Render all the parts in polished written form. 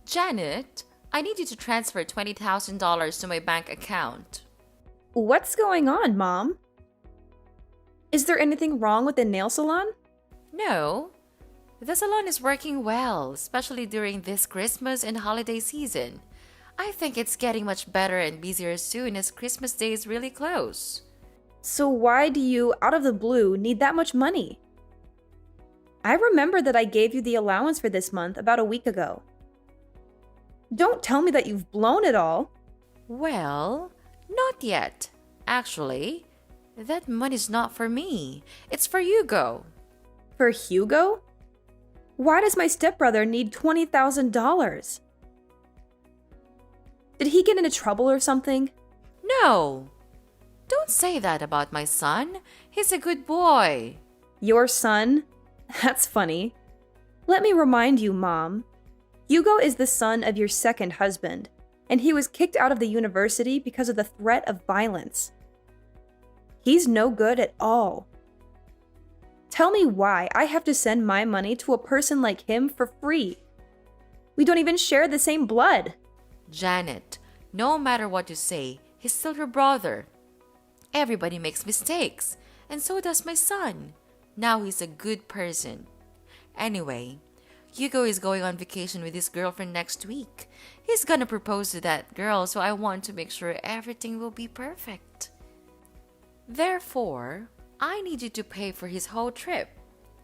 Janet, I need you to transfer $20,000 to my bank account. What's going on, Mom? Is there anything wrong with the nail salon? No, the salon is working well, especially during this Christmas and holiday season. I think it's getting much better and busier soon as Christmas Day is really close. So why do you, out of the blue, need that much money? I remember that I gave you the allowance for this month about a week ago. Don't tell me that you've blown it all. Well, not yet. Actually, that money's not for me. It's for Hugo. For Hugo? Why does my stepbrother need $20,000? Did he get into trouble or something? No. Don't say that about my son. He's a good boy. Your son? That's funny. Let me remind you, Mom. Hugo is the son of your second husband, and he was kicked out of the university because of the threat of violence. He's no good at all. Tell me why I have to send my money to a person like him for free. We don't even share the same blood. Janet, no matter what you say, he's still your brother. Everybody makes mistakes, and so does my son. Now he's a good person. Anyway, Hugo is going on vacation with his girlfriend next week. He's gonna propose to that girl, so I want to make sure everything will be perfect. Therefore, I need you to pay for his whole trip.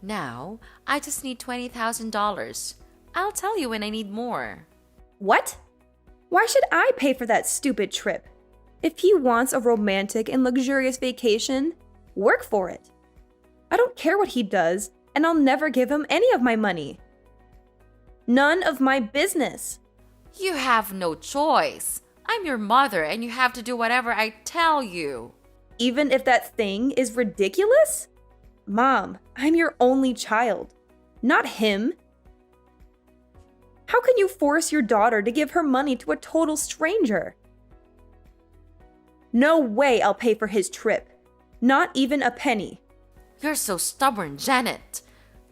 Now, I just need $20,000. I'll tell you when I need more. What? Why should I pay for that stupid trip? If he wants a romantic and luxurious vacation, work for it. I don't care what he does, and I'll never give him any of my money. None of my business. You have no choice. I'm your mother, and you have to do whatever I tell you. Even if that thing is ridiculous? Mom, I'm your only child, not him. How can you force your daughter to give her money to a total stranger? No way I'll pay for his trip. Not even a penny. You're so stubborn, Janet.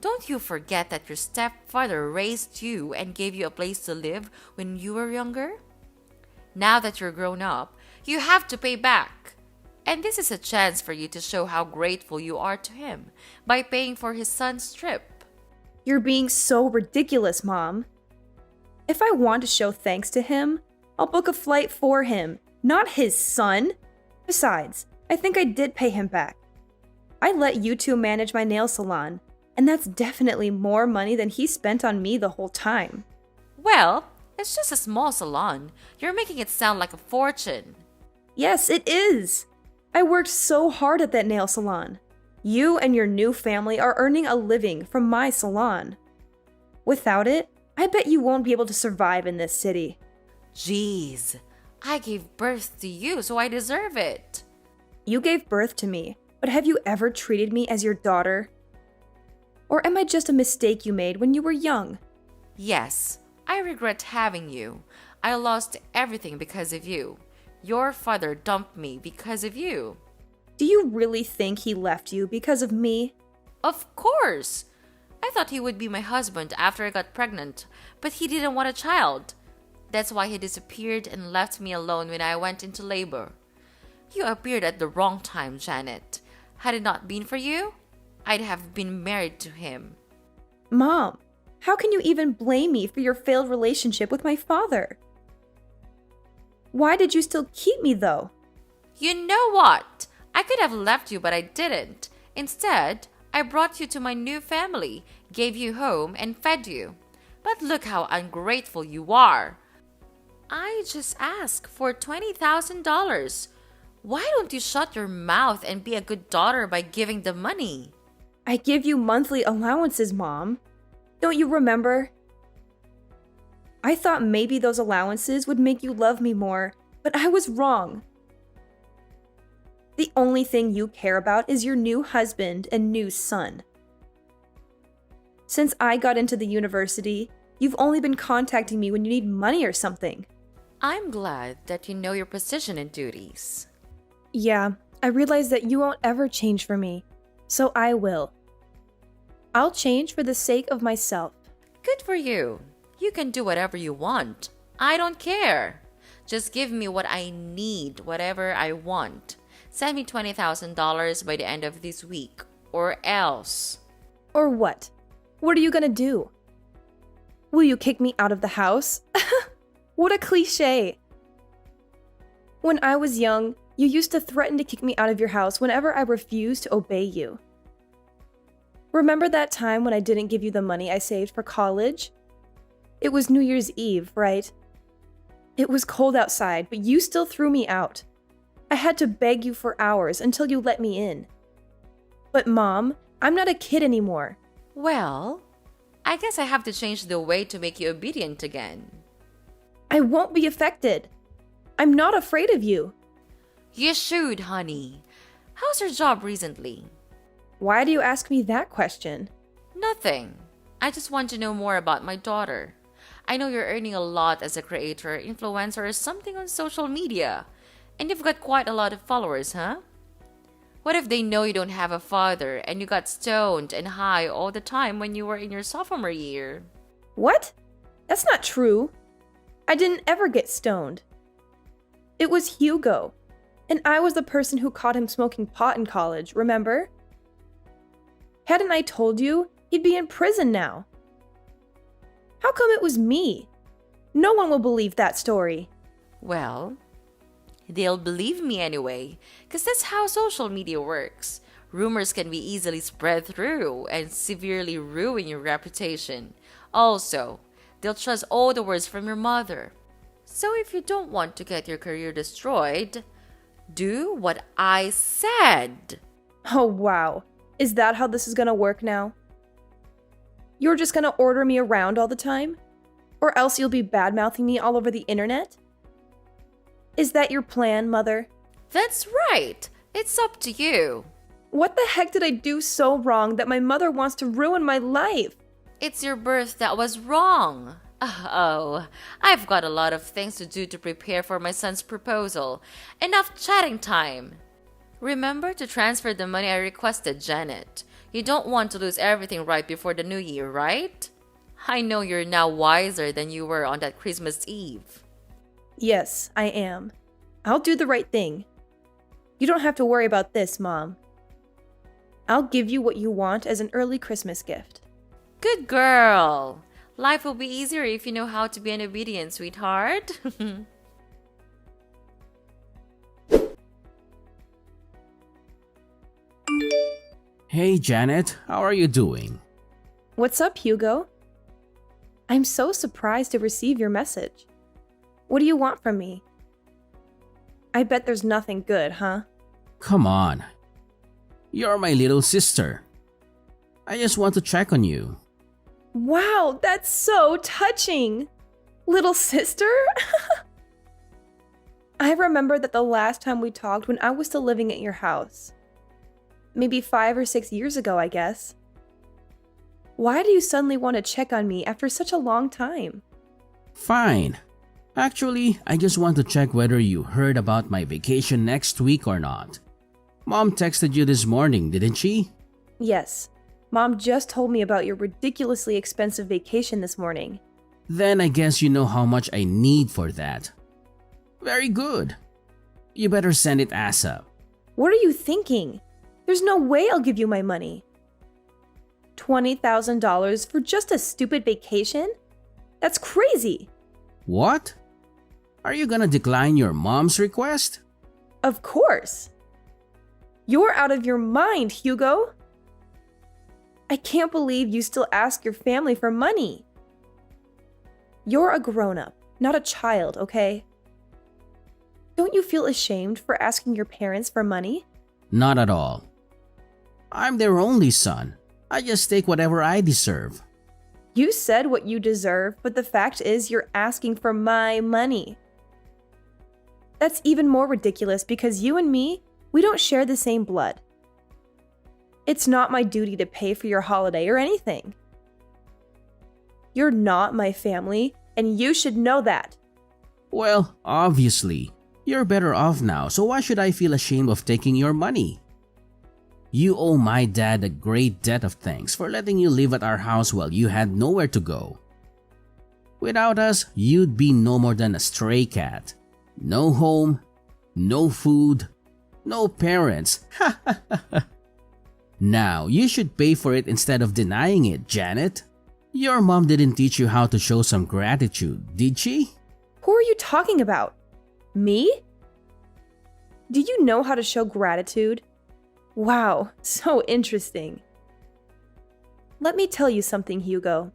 Don't you forget that your stepfather raised you and gave you a place to live when you were younger? Now that you're grown up, you have to pay back. And this is a chance for you to show how grateful you are to him by paying for his son's trip. You're being so ridiculous, Mom. If I want to show thanks to him, I'll book a flight for him, not his son. Besides, I think I did pay him back. I let you two manage my nail salon, and that's definitely more money than he spent on me the whole time. Well, it's just a small salon. You're making it sound like a fortune. Yes, it is. I worked so hard at that nail salon. You and your new family are earning a living from my salon. Without it, I bet you won't be able to survive in this city. Jeez, I gave birth to you, so I deserve it. You gave birth to me, but have you ever treated me as your daughter? Or am I just a mistake you made when you were young? Yes, I regret having you. I lost everything because of you. Your father dumped me because of you. Do you really think he left you because of me? Of course! I thought he would be my husband after I got pregnant, but he didn't want a child. That's why he disappeared and left me alone when I went into labor. You appeared at the wrong time, Janet. Had it not been for you, I'd have been married to him. Mom, how can you even blame me for your failed relationship with my father? Why did you still keep me, though? You know what? I could have left you, but I didn't. Instead, I brought you to my new family, gave you home, and fed you. But look how ungrateful you are. I just asked for $20,000. Why don't you shut your mouth and be a good daughter by giving the money? I give you monthly allowances, Mom. Don't you remember? I thought maybe those allowances would make you love me more, but I was wrong. The only thing you care about is your new husband and new son. Since I got into the university, you've only been contacting me when you need money or something. I'm glad that you know your position and duties. Yeah, I realize that you won't ever change for me, so I will. I'll change for the sake of myself. Good for you. You can do whatever you want. I don't care. Just give me what I need, whatever I want. Send me $20,000 by the end of this week, or else. Or what? What are you gonna do? Will you kick me out of the house? What a cliche. When I was young, you used to threaten to kick me out of your house whenever I refused to obey you. Remember that time when I didn't give you the money I saved for college? It was New Year's Eve, right? It was cold outside, but you still threw me out. I had to beg you for hours until you let me in. But Mom, I'm not a kid anymore. Well, I guess I have to change the way to make you obedient again. I won't be affected. I'm not afraid of you. You should, honey. How's your job recently? Why do you ask me that question? Nothing. I just want to know more about my daughter. I know you're earning a lot as a creator, influencer, or something on social media. And you've got quite a lot of followers, huh? What if they know you don't have a father and you got stoned and high all the time when you were in your sophomore year? What? That's not true. I didn't ever get stoned. It was Hugo. And I was the person who caught him smoking pot in college, remember? Hadn't I told you, he'd be in prison now. How come it was me? No one will believe that story. Well, they'll believe me anyway, because that's how social media works. Rumors can be easily spread through and severely ruin your reputation. Also, they'll trust all the words from your mother. So if you don't want to get your career destroyed, do what I said. Oh, wow. Is that how this is gonna work now? You're just gonna order me around all the time? Or else you'll be bad-mouthing me all over the internet? Is that your plan, Mother? That's right. It's up to you. What the heck did I do so wrong that my mother wants to ruin my life? It's your birth that was wrong. Oh, I've got a lot of things to do to prepare for my son's proposal. Enough chatting time. Remember to transfer the money I requested, Janet. You don't want to lose everything right before the new year, right? I know you're now wiser than you were on that Christmas Eve. Yes, I am. I'll do the right thing. You don't have to worry about this, Mom. I'll give you what you want as an early Christmas gift. Good girl. Life will be easier if you know how to be an obedient sweetheart. Hey Janet, how are you doing? What's up, Hugo? I'm so surprised to receive your message. What do you want from me? I bet there's nothing good, huh? Come on. You're my little sister. I just want to check on you. Wow, that's so touching! Little sister? I remember that the last time we talked when I was still living at your house. Maybe 5 or 6 years ago, I guess. Why do you suddenly want to check on me after such a long time? Fine. Actually, I just want to check whether you heard about my vacation next week or not. Mom texted you this morning, didn't she? Yes. Mom just told me about your ridiculously expensive vacation this morning. Then I guess you know how much I need for that. Very good. You better send it ASAP. What are you thinking? There's no way I'll give you my money. $20,000 for just a stupid vacation? That's crazy. What? Are you gonna decline your mom's request? Of course. You're out of your mind, Hugo. I can't believe you still ask your family for money. You're a grown-up, not a child, okay? Don't you feel ashamed for asking your parents for money? Not at all. I'm their only son. I just take whatever I deserve. You said what you deserve, but the fact is you're asking for my money. That's even more ridiculous because you and me, we don't share the same blood. It's not my duty to pay for your holiday or anything. You're not my family, and you should know that. Well, obviously, you're better off now, so why should I feel ashamed of taking your money? You owe my dad a great debt of thanks for letting you live at our house while you had nowhere to go. Without us, you'd be no more than a stray cat. No home, no food, no parents. Now, you should pay for it instead of denying it, Janet. Your mom didn't teach you how to show some gratitude, did she? Who are you talking about? Me? Do you know how to show gratitude? Wow, so interesting. Let me tell you something, Hugo.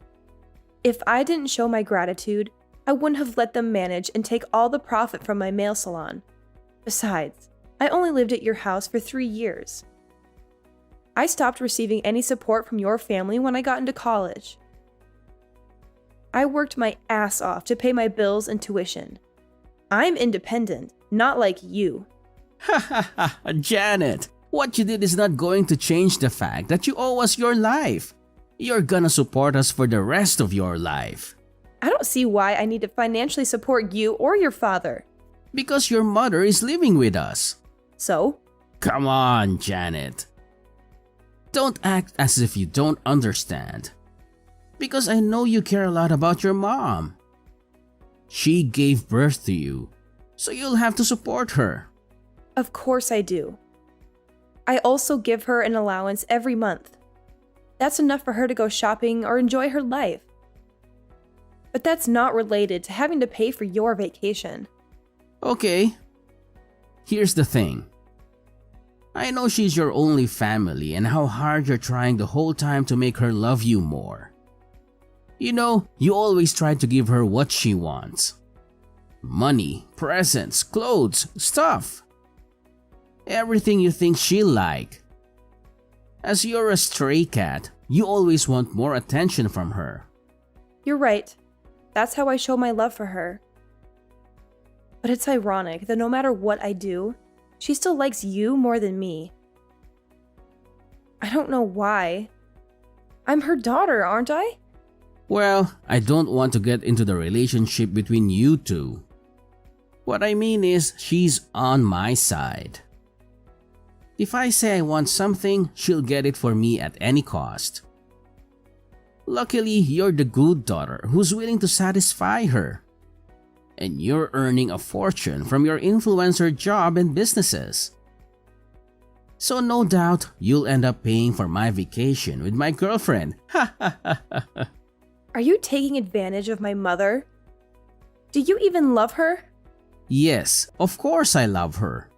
If I didn't show my gratitude, I wouldn't have let them manage and take all the profit from my nail salon. Besides, I only lived at your house for 3 years. I stopped receiving any support from your family when I got into college. I worked my ass off to pay my bills and tuition. I'm independent, not like you. Janet, what you did is not going to change the fact that you owe us your life. You're gonna support us for the rest of your life. I don't see why I need to financially support you or your father. Because your mother is living with us. So? Come on, Janet. Don't act as if you don't understand. Because I know you care a lot about your mom. She gave birth to you, so you'll have to support her. Of course I do. I also give her an allowance every month. That's enough for her to go shopping or enjoy her life. But that's not related to having to pay for your vacation. Okay. Here's the thing. I know she's your only family and how hard you're trying the whole time to make her love you more. You know, you always try to give her what she wants. Money, presents, clothes, stuff. Everything you think she'll like. As you're a stray cat, you always want more attention from her. You're right. That's how I show my love for her. But it's ironic that no matter what I do, she still likes you more than me. I don't know why. I'm her daughter, aren't I? Well, I don't want to get into the relationship between you two. What I mean is, she's on my side. If I say I want something, she'll get it for me at any cost. Luckily, you're the good daughter who's willing to satisfy her. And you're earning a fortune from your influencer job and businesses. So no doubt, you'll end up paying for my vacation with my girlfriend. Are you taking advantage of my mother? Do you even love her? Yes, of course I love her.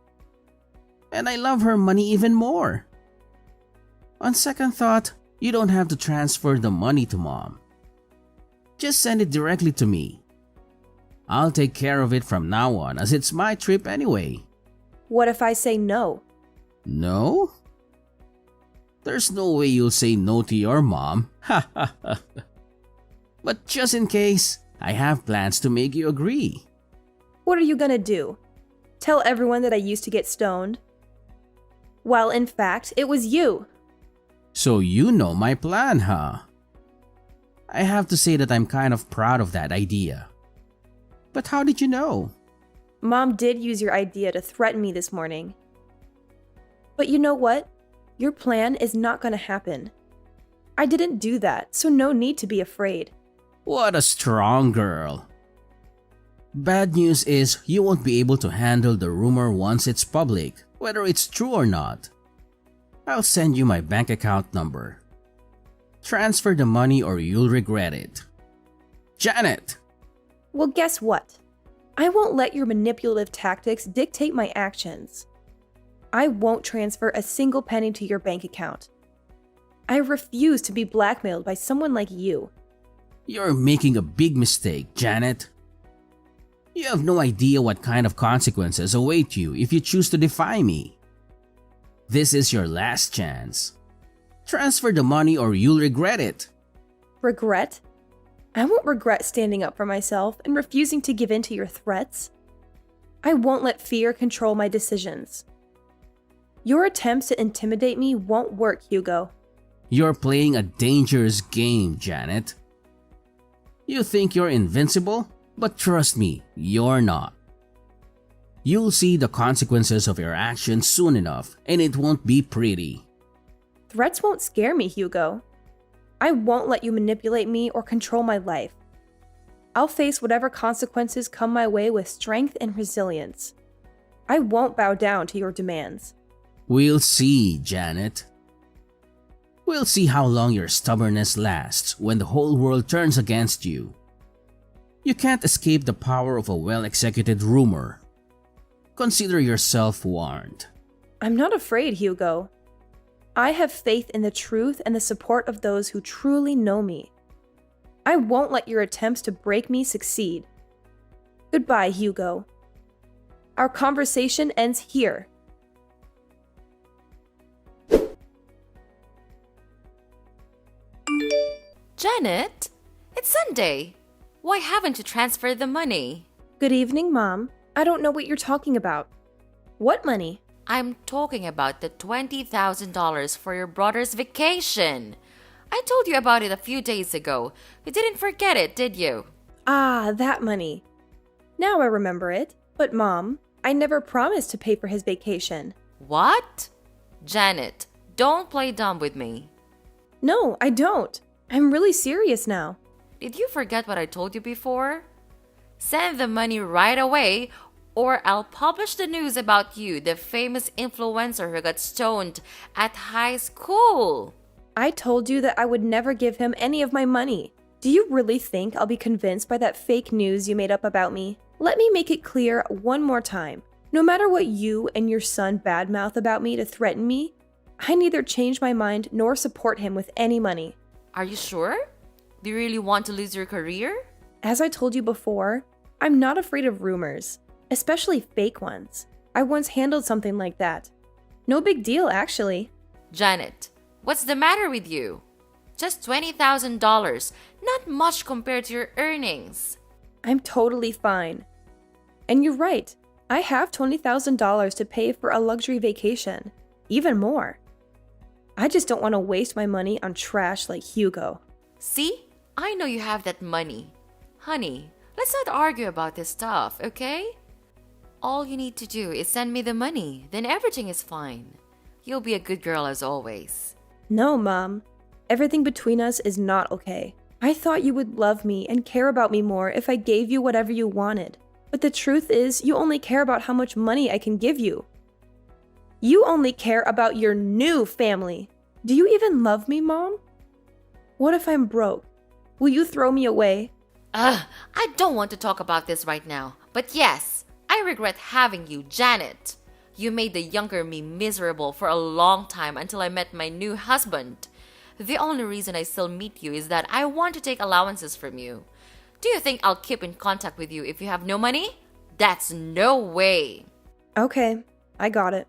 And I love her money even more. On second thought, you don't have to transfer the money to mom. Just send it directly to me. I'll take care of it from now on as it's my trip anyway. What if I say no? No? There's no way you'll say no to your mom. But just in case, I have plans to make you agree. What are you gonna do? Tell everyone that I used to get stoned? Well, in fact, it was you. So you know my plan, huh? I have to say that I'm kind of proud of that idea. But how did you know? Mom did use your idea to threaten me this morning. But you know what? Your plan is not gonna happen. I didn't do that, so no need to be afraid. What a strong girl. Bad news is you won't be able to handle the rumor once it's public, whether it's true or not. I'll send you my bank account number. Transfer the money or you'll regret it. Janet! Well, guess what? I won't let your manipulative tactics dictate my actions. I won't transfer a single penny to your bank account. I refuse to be blackmailed by someone like you. You're making a big mistake, Janet. You have no idea what kind of consequences await you if you choose to defy me. This is your last chance. Transfer the money or you'll regret it. Regret? I won't regret standing up for myself and refusing to give in to your threats. I won't let fear control my decisions. Your attempts to intimidate me won't work, Hugo. You're playing a dangerous game, Janet. You think you're invincible, but trust me, you're not. You'll see the consequences of your actions soon enough, and it won't be pretty. Threats won't scare me, Hugo. I won't let you manipulate me or control my life. I'll face whatever consequences come my way with strength and resilience. I won't bow down to your demands. We'll see, Janet. We'll see how long your stubbornness lasts when the whole world turns against you. You can't escape the power of a well-executed rumor. Consider yourself warned. I'm not afraid, Hugo. I have faith in the truth and the support of those who truly know me. I won't let your attempts to break me succeed. Goodbye, Hugo. Our conversation ends here. Janet, it's Sunday. Why haven't you transferred the money? Good evening, Mom. I don't know what you're talking about. What money? I'm talking about the $20,000 for your brother's vacation. I told you about it a few days ago. You didn't forget it, did you? Ah, that money. Now I remember it. But Mom, I never promised to pay for his vacation. What? Janet, don't play dumb with me. No, I don't. I'm really serious now. Did you forget what I told you before? Send the money right away or I'll publish the news about you, the famous influencer who got stoned at high school. I told you that I would never give him any of my money. Do you really think I'll be convinced by that fake news you made up about me? Let me make it clear one more time. No matter what you and your son badmouth about me to threaten me, I neither change my mind nor support him with any money. Are you sure? Do you really want to lose your career? As I told you before, I'm not afraid of rumors, especially fake ones. I once handled something like that. No big deal, actually. Janet, what's the matter with you? Just $20,000, not much compared to your earnings. I'm totally fine. And you're right, I have $20,000 to pay for a luxury vacation, even more. I just don't want to waste my money on trash like Hugo. See? I know you have that money. Honey, let's not argue about this stuff, okay? All you need to do is send me the money, then everything is fine. You'll be a good girl as always. No, Mom. Everything between us is not okay. I thought you would love me and care about me more if I gave you whatever you wanted. But the truth is, you only care about how much money I can give you. You only care about your new family. Do you even love me, Mom? What if I'm broke? Will you throw me away? I don't want to talk about this right now. But yes, I regret having you, Janet. You made the younger me miserable for a long time until I met my new husband. The only reason I still meet you is that I want to take allowances from you. Do you think I'll keep in contact with you if you have no money? That's no way. Okay, I got it.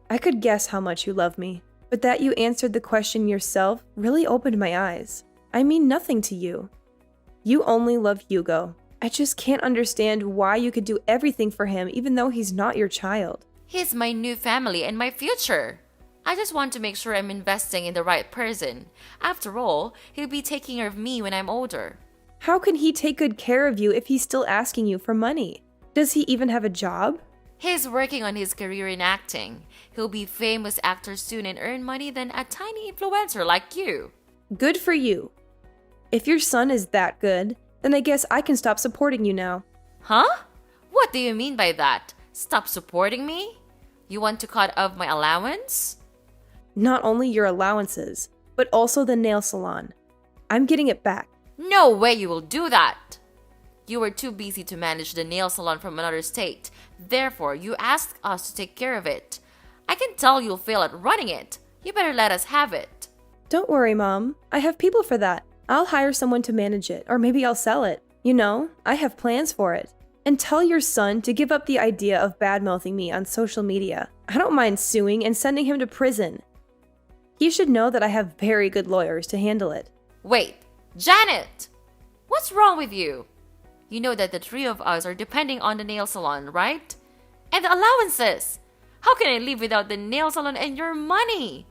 I could guess how much you love me, but that you answered the question yourself really opened my eyes. I mean nothing to you. You only love Hugo. I just can't understand why you could do everything for him even though he's not your child. He's my new family and my future. I just want to make sure I'm investing in the right person. After all, he'll be taking care of me when I'm older. How can he take good care of you if he's still asking you for money? Does he even have a job? He's working on his career in acting. He'll be a famous actor soon and earn money than a tiny influencer like you. Good for you. If your son is that good, then I guess I can stop supporting you now. Huh? What do you mean by that? Stop supporting me? You want to cut off my allowance? Not only your allowances, but also the nail salon. I'm getting it back. No way you will do that! You were too busy to manage the nail salon from another state. Therefore, you asked us to take care of it. I can tell you'll fail at running it. You better let us have it. Don't worry, Mom. I have people for that. I'll hire someone to manage it, or maybe I'll sell it. You know, I have plans for it. And tell your son to give up the idea of badmouthing me on social media. I don't mind suing and sending him to prison. He should know that I have very good lawyers to handle it. Wait, Janet! What's wrong with you? You know that the three of us are depending on the nail salon, right? And the allowances! How can I live without the nail salon and your money?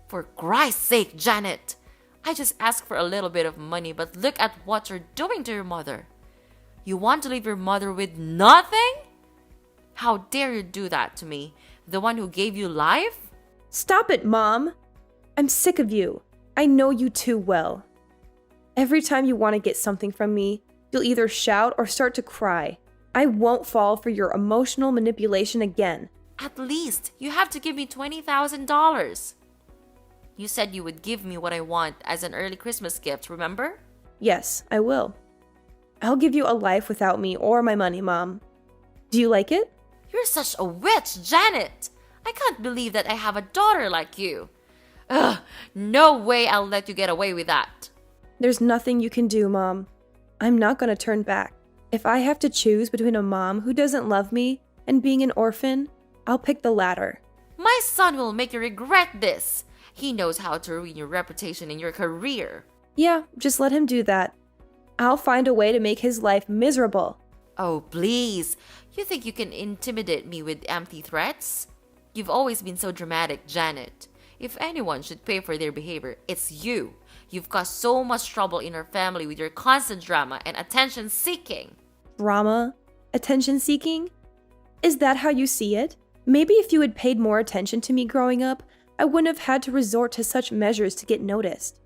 For Christ's sake, Janet! I just asked for a little bit of money, but look at what you're doing to your mother. You want to leave your mother with nothing? How dare you do that to me, the one who gave you life? Stop it, Mom! I'm sick of you. I know you too well. Every time you want to get something from me, You'll either shout or start to cry. I won't fall for your emotional manipulation again. At least you have to give me $20,000. You said you would give me what I want as an early Christmas gift, remember? Yes, I will. I'll give you a life without me or my money, Mom. Do you like it? You're such a witch, Janet. I can't believe that I have a daughter like you. Ugh, no way I'll let you get away with that. There's nothing you can do, Mom. I'm not going to turn back. If I have to choose between a mom who doesn't love me and being an orphan, I'll pick the latter. My son will make you regret this. He knows how to ruin your reputation and your career. Yeah, just let him do that. I'll find a way to make his life miserable. Oh, please. You think you can intimidate me with empty threats? You've always been so dramatic, Janet. If anyone should pay for their behavior, it's you. You've caused so much trouble in our family with your constant drama and attention seeking. Drama? Attention seeking? Is that how you see it? Maybe if you had paid more attention to me growing up, I wouldn't have had to resort to such measures to get noticed.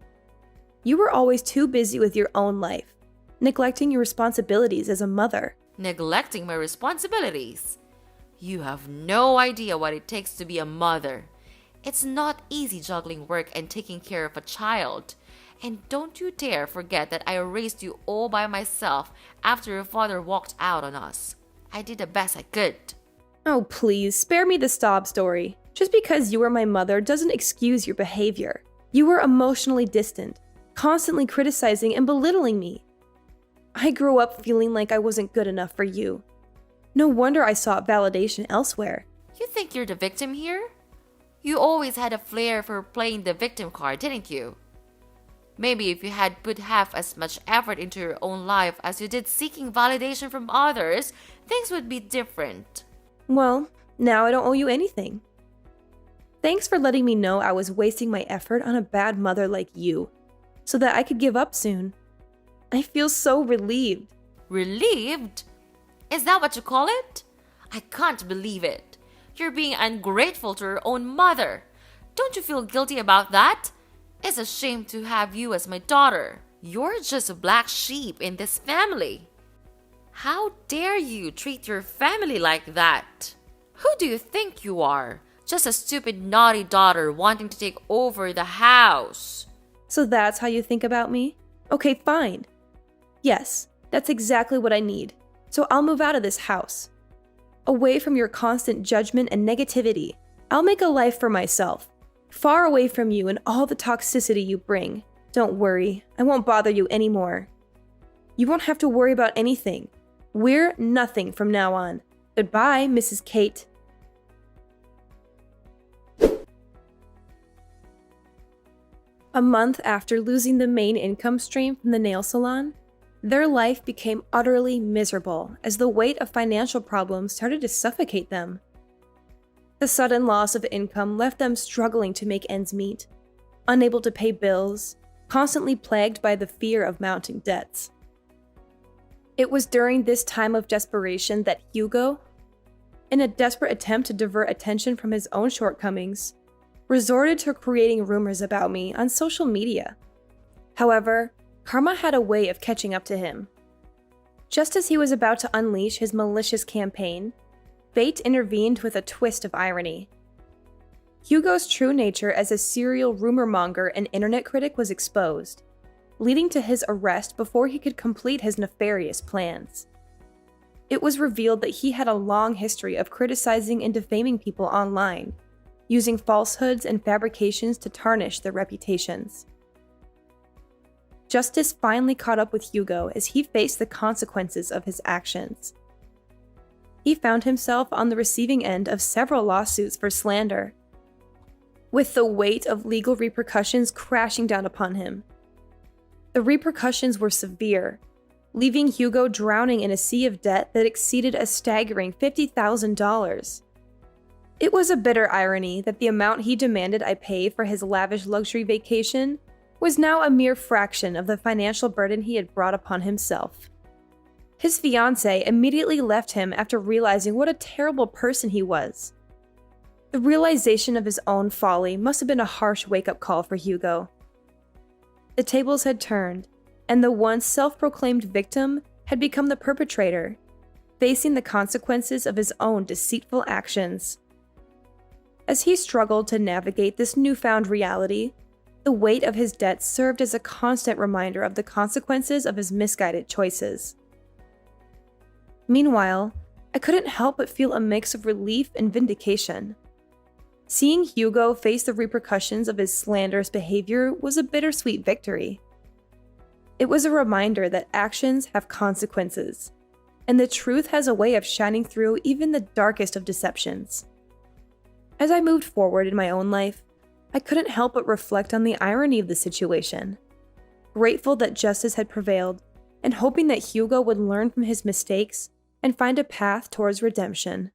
You were always too busy with your own life, neglecting your responsibilities as a mother. Neglecting my responsibilities? You have no idea what it takes to be a mother. It's not easy juggling work and taking care of a child. And don't you dare forget that I raised you all by myself after your father walked out on us. I did the best I could. Oh, please, spare me the sob story. Just because you were my mother doesn't excuse your behavior. You were emotionally distant, constantly criticizing and belittling me. I grew up feeling like I wasn't good enough for you. No wonder I sought validation elsewhere. You think you're the victim here? You always had a flair for playing the victim card, didn't you? Maybe if you had put half as much effort into your own life as you did seeking validation from others, things would be different. Well, now I don't owe you anything. Thanks for letting me know I was wasting my effort on a bad mother like you, so that I could give up soon. I feel so relieved. Relieved? Is that what you call it? I can't believe it. You're being ungrateful to your own mother. Don't you feel guilty about that? It's a shame to have you as my daughter. You're just a black sheep in this family. How dare you treat your family like that? Who do you think you are? Just a stupid, naughty daughter wanting to take over the house. So that's how you think about me? Okay, fine. Yes, that's exactly what I need. So I'll move out of this house. Away from your constant judgment and negativity. I'll make a life for myself. Far away from you and all the toxicity you bring. Don't worry, I won't bother you anymore. You won't have to worry about anything. We're nothing from now on. Goodbye, Mrs. Kate. A month after losing the main income stream from the nail salon, their life became utterly miserable as the weight of financial problems started to suffocate them. The sudden loss of income left them struggling to make ends meet, unable to pay bills, constantly plagued by the fear of mounting debts. It was during this time of desperation that Hugo, in a desperate attempt to divert attention from his own shortcomings, resorted to creating rumors about me on social media. However, karma had a way of catching up to him. Just as he was about to unleash his malicious campaign, fate intervened with a twist of irony. Hugo's true nature as a serial rumor monger and internet critic was exposed, leading to his arrest before he could complete his nefarious plans. It was revealed that he had a long history of criticizing and defaming people online, using falsehoods and fabrications to tarnish their reputations. Justice finally caught up with Hugo as he faced the consequences of his actions. He found himself on the receiving end of several lawsuits for slander, with the weight of legal repercussions crashing down upon him. The repercussions were severe, leaving Hugo drowning in a sea of debt that exceeded a staggering $50,000. It was a bitter irony that the amount he demanded I pay for his lavish luxury vacation was now a mere fraction of the financial burden he had brought upon himself. His fiancée immediately left him after realizing what a terrible person he was. The realization of his own folly must have been a harsh wake-up call for Hugo. The tables had turned, and the once self-proclaimed victim had become the perpetrator, facing the consequences of his own deceitful actions. As he struggled to navigate this newfound reality, the weight of his debt served as a constant reminder of the consequences of his misguided choices. Meanwhile, I couldn't help but feel a mix of relief and vindication. Seeing Hugo face the repercussions of his slanderous behavior was a bittersweet victory. It was a reminder that actions have consequences, and the truth has a way of shining through even the darkest of deceptions. As I moved forward in my own life, I couldn't help but reflect on the irony of the situation, grateful that justice had prevailed, and hoping that Hugo would learn from his mistakes and find a path towards redemption.